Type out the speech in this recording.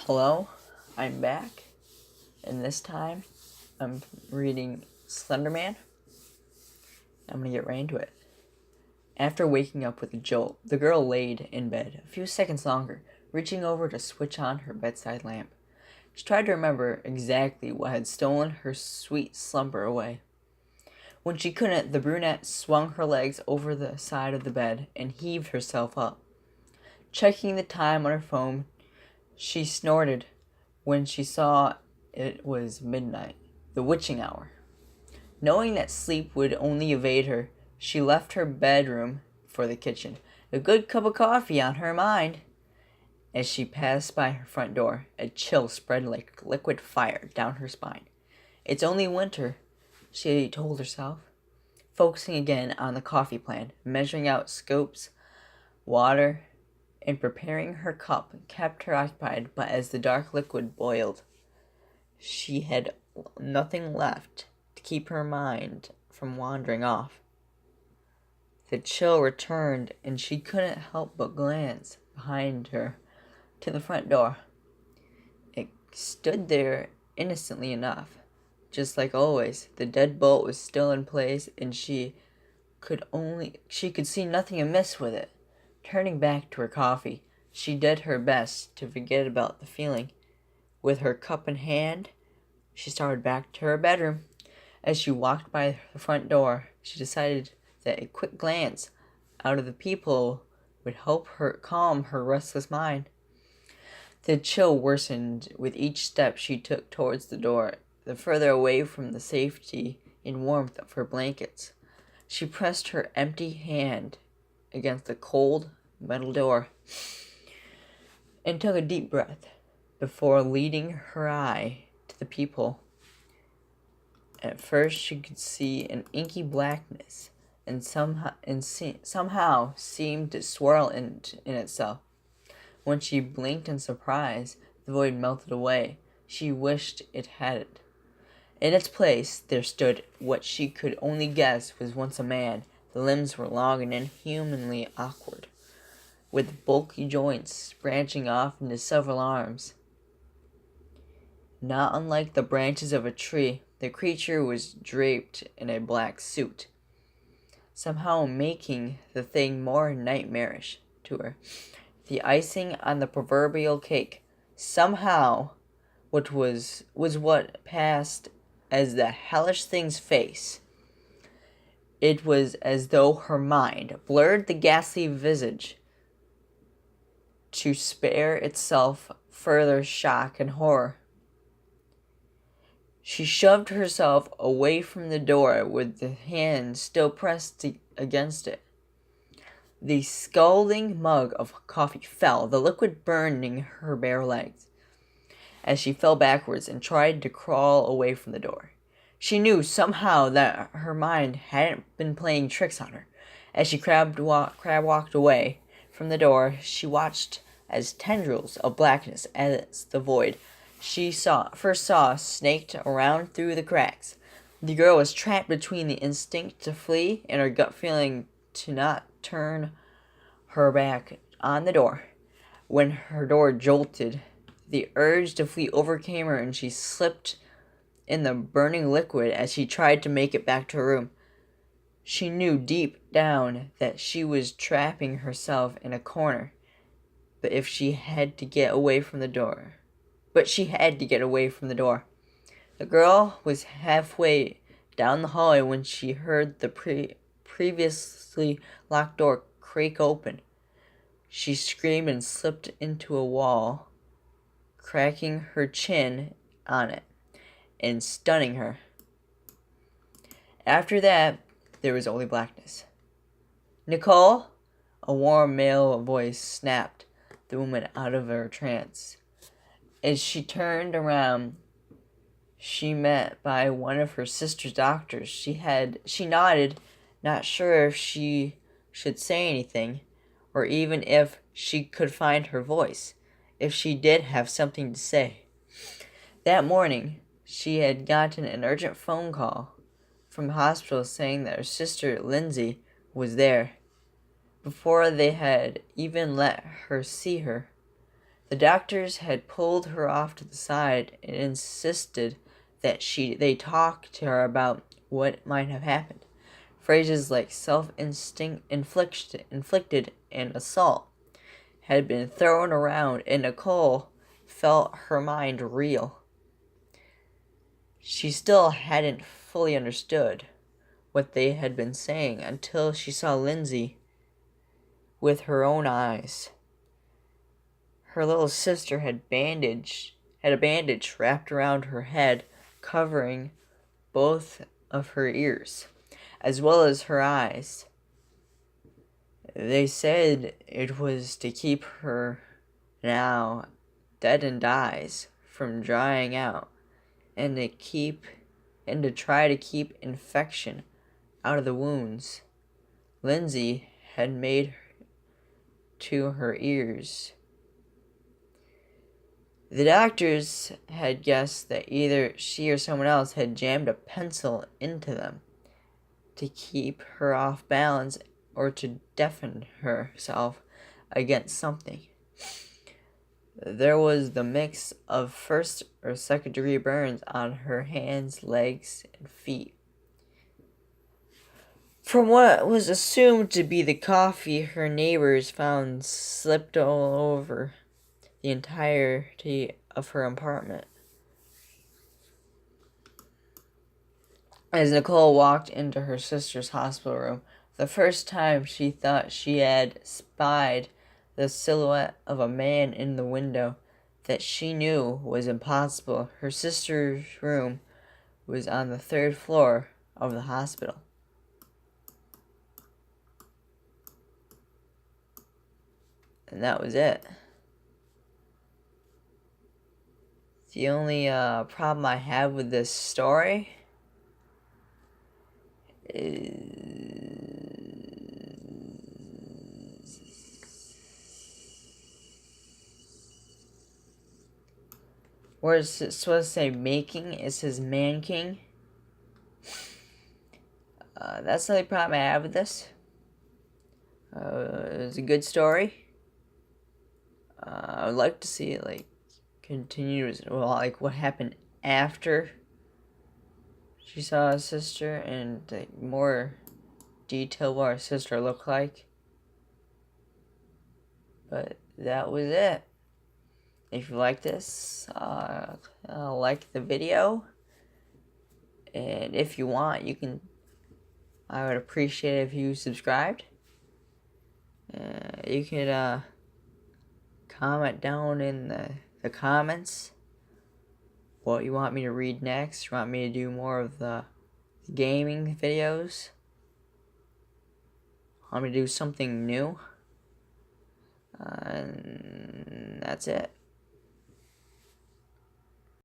Hello, I'm back, and this time I'm reading Slenderman. I'm gonna get right into it. After waking up with a jolt, the girl laid in bed a few seconds longer, reaching over to switch on her bedside lamp. She tried to remember exactly what had stolen her sweet slumber away. When she couldn't, the brunette swung her legs over the side of the bed and heaved herself up. Checking the time on her phone, she snorted when she saw it was midnight, the witching hour. Knowing that sleep would only evade her, she left her bedroom for the kitchen, a good cup of coffee on her mind. As she passed by her front door, a chill spread like liquid fire down her spine. It's only winter, she told herself, focusing again on the coffee plan, measuring out scoops, water, and preparing her cup kept her occupied, but as the dark liquid boiled, she had nothing left to keep her mind from wandering off. The chill returned, and she couldn't help but glance behind her to the front door. It stood there innocently enough. Just like always, the deadbolt was still in place, and she could see nothing amiss with it. Turning back to her coffee, she did her best to forget about the feeling. With her cup in hand, she started back to her bedroom. As she walked by the front door, she decided that a quick glance out of the peephole would help her calm her restless mind. The chill worsened with each step she took towards the door, the further away from the safety and warmth of her blankets. She pressed her empty hand against the cold metal door and took a deep breath before leading her eye to the peephole. At first she could see an inky blackness and somehow seemed to swirl in itself. When she blinked in surprise, the void melted away. She wished it hadn't. In its place there stood what she could only guess was once a man. The limbs were long and inhumanly awkward, with bulky joints branching off into several arms. Not unlike the branches of a tree, the creature was draped in a black suit, somehow making the thing more nightmarish to her. The icing on the proverbial cake, somehow, what passed as the hellish thing's face. It was as though her mind blurred the ghastly visage to spare itself further shock and horror. She shoved herself away from the door with the hand still pressed against it. The scalding mug of coffee fell, the liquid burning her bare legs, as she fell backwards and tried to crawl away from the door. She knew somehow that her mind hadn't been playing tricks on her. As she crab walked away from the door, she watched as tendrils of blackness as the void she first saw snaked around through the cracks. The girl was trapped between the instinct to flee and her gut feeling to not turn her back on the door. When her door jolted, the urge to flee overcame her and she slipped in the burning liquid as she tried to make it back to her room. She knew deep down that she was trapping herself in a corner, but she had to get away from the door. The girl was halfway down the hallway when she heard the previously locked door creak open. She screamed and slipped into a wall, cracking her chin on it and stunning her. After that, there was only blackness. "Nicole?" A warm male voice snapped the woman out of her trance. As she turned around, she met by one of her sister's doctors. She nodded, not sure if she should say anything, or even if she could find her voice, if she did have something to say. That morning, she had gotten an urgent phone call from the hospital saying that her sister, Lindsay, was there. Before they had even let her see her, The doctors had pulled her off to the side and insisted that they talk to her about what might have happened. Phrases like inflicted and assault had been thrown around, and Nicole felt her mind reel. She still hadn't fully understood what they had been saying until she saw Lindsay with her own eyes. Her little sister had a bandage wrapped around her head, covering both of her ears, as well as her eyes. They said it was to keep her, now deadened eyes, from drying out, and to try to keep infection out of the wounds Lindsay had made to her ears. The doctors had guessed that either she or someone else had jammed a pencil into them to keep her off balance or to deafen herself against something. There was the mix of first or second degree burns on her hands, legs, and feet. From what was assumed to be the coffee her neighbors found slipped all over the entirety of her apartment. As Nicole walked into her sister's hospital room, the first time she thought she had spied the silhouette of a man in the window that she knew was impossible. Her sister's room was on the 3rd floor of the hospital. And that was it. The only problem I have with this story is where it's supposed to say making, it says man king. That's the only problem I have with this. It's a good story. I would like to see it continue, what happened after she saw her sister, and more detail what her sister looked like. But that was it. If you like this, like the video, and if you want, I would appreciate it if you subscribed. You could comment down in the comments what you want me to read next. You want me to do more of the gaming videos? Want me to do something new? And that's it.